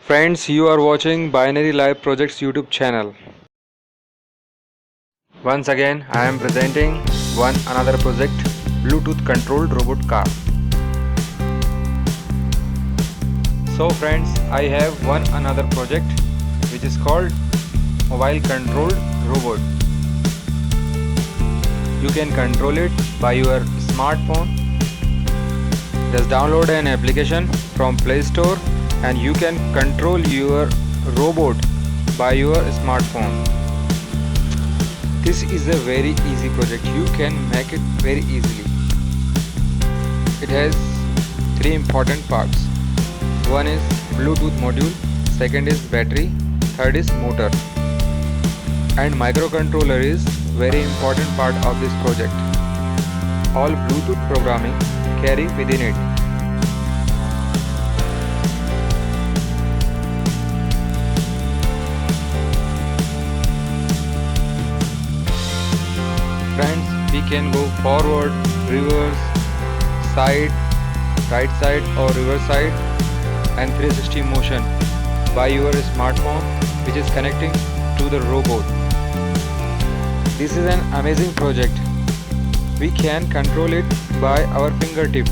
Friends, you are watching Binary Live Projects YouTube channel. Once again, I am presenting one another project, Bluetooth controlled robot car. So friends, I have one another project which is called mobile controlled robot. You can control it by your smartphone. Just download an application from Play Store and you can control your robot by your smartphone. This is a very easy project. You can make it very easily. It has three important parts. One is Bluetooth module, second is battery, third is motor. And microcontroller is very important part of this project. All Bluetooth programming carry within it. Friends, we can go forward, reverse, side, right side or reverse side and 360 motion by your smartphone which is connecting to the robot. This is an amazing project. We can control it by our fingertip.